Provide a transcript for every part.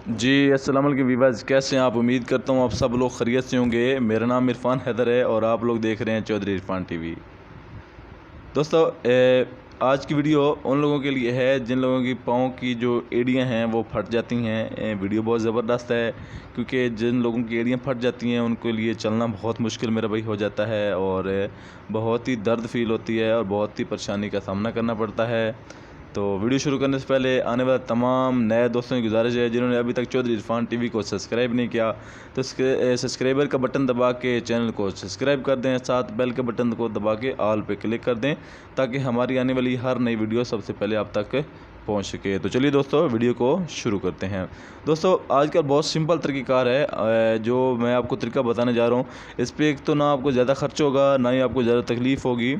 जी, अस्सलाम वालेकुम वीवर्स, कैसे हैं आप? उम्मीद करता हूँ आप सब लोग खैरियत से होंगे। मेरा नाम इरफान हैदर है और आप लोग देख रहे हैं चौधरी इरफान टीवी। दोस्तों, आज की वीडियो उन लोगों के लिए है जिन लोगों की पाँव की जो एड़ियाँ हैं वो फट जाती हैं। वीडियो बहुत ज़बरदस्त है क्योंकि जिन लोगों की एड़ियाँ फट जाती हैं उनके लिए चलना बहुत मुश्किल मेरा भाई हो जाता है और बहुत ही दर्द फील होती है और बहुत ही परेशानी का सामना करना पड़ता है। तो वीडियो शुरू करने से पहले आने वाले तमाम नए दोस्तों की गुजारिश है जिन्होंने अभी तक चौधरी इरफान टीवी को सब्सक्राइब नहीं किया तो सब्सक्राइबर का बटन दबा के चैनल को सब्सक्राइब कर दें, साथ बेल के बटन को दबा के ऑल पे क्लिक कर दें ताकि हमारी आने वाली हर नई वीडियो सबसे पहले आप तक पहुंच सके। तो चलिए दोस्तों, वीडियो को शुरू करते हैं। दोस्तों, आजकल बहुत सिंपल तरीक़ाकार है जो मैं आपको तरीका बताने जा रहा हूँ। इस पर एक तो ना आपको ज़्यादा खर्च होगा ना ही आपको ज़्यादा तकलीफ़ होगी।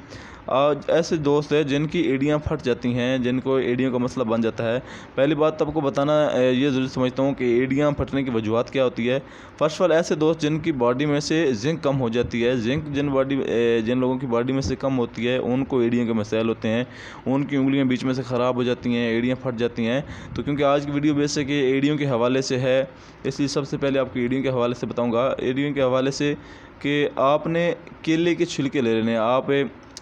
आज ऐसे दोस्त हैं जिनकी एड़ियाँ फट जाती हैं, जिनको एड़ियों का मसला बन जाता है। पहली बात तो आपको बताना ये ज़रूर समझता हूँ कि एड़ियाँ फटने की वजूहत क्या होती है। फ़र्स्ट ऑफ ऑल, ऐसे दोस्त जिनकी बॉडी में से जिंक कम हो जाती है, जिंक जिन लोगों की बॉडी में से कम होती है उनको एड़ियों के मसाइल होते हैं। उनकी उंगलियां बीच में से ख़राब हो जाती हैं, एड़ियाँ फट जाती हैं। तो क्योंकि आज की वीडियो बेसिक एड़ियों के हवाले से है, इसलिए सबसे पहले आपको एड़ियों के हवाले से बताऊँगा। एड़ियों के हवाले से कि आपने केले के छिलके ले लेने। आप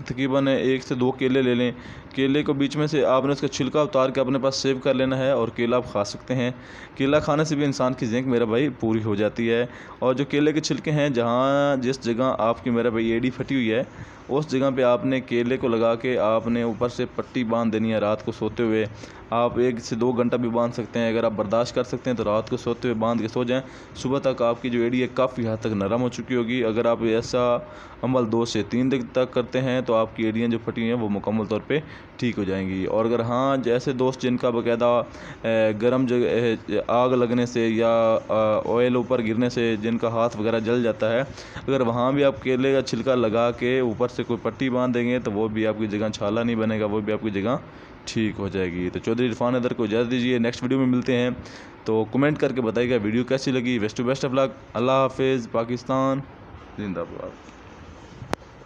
तकरीबन 1 से 2 केले ले लें। केले को बीच में से आपने उसका छिलका उतार के अपने पास सेव कर लेना है और केला आप खा सकते हैं। केला खाने से भी इंसान की जिंक मेरा भाई पूरी हो जाती है। और जो केले के छिलके हैं, जहाँ जिस जगह आपकी मेरा भाई एड़ी फटी हुई है उस जगह पे आपने केले को लगा के आपने ऊपर से पट्टी बांध देनी है। रात को सोते हुए आप 1 से 2 घंटा भी बांध सकते हैं। अगर आप बर्दाश्त कर सकते हैं तो रात को सोते हुए बांध के सो जाएं। सुबह तक आपकी जो एड़ी है काफ़ी हद तक नरम हो चुकी होगी। अगर आप ऐसा अमल 2 से 3 दिन तक करते हैं तो आपकी एड़ियाँ जो फटी हैं वो मुकम्मल तौर पे ठीक हो जाएंगी। और अगर हाँ, जैसे दोस्त जिनका बाकायदा गर्म जगह आग लगने से या ऑयल ऊपर गिरने से जिनका हाथ वगैरह जल जाता है, अगर वहाँ भी आप केले का छिलका लगा के ऊपर से कोई पट्टी बांध देंगे तो वो भी आपकी जगह छाला नहीं बनेगा, वो भी आपकी जगह ठीक हो जाएगी। तो चौधरी इरफान हैदर को इजाज़त दीजिए, नेक्स्ट वीडियो में मिलते हैं। तो कमेंट करके बताइएगा वीडियो कैसी लगी। Best to best of luck. अल्लाह हाफिज़। पाकिस्तान जिंदाबाद।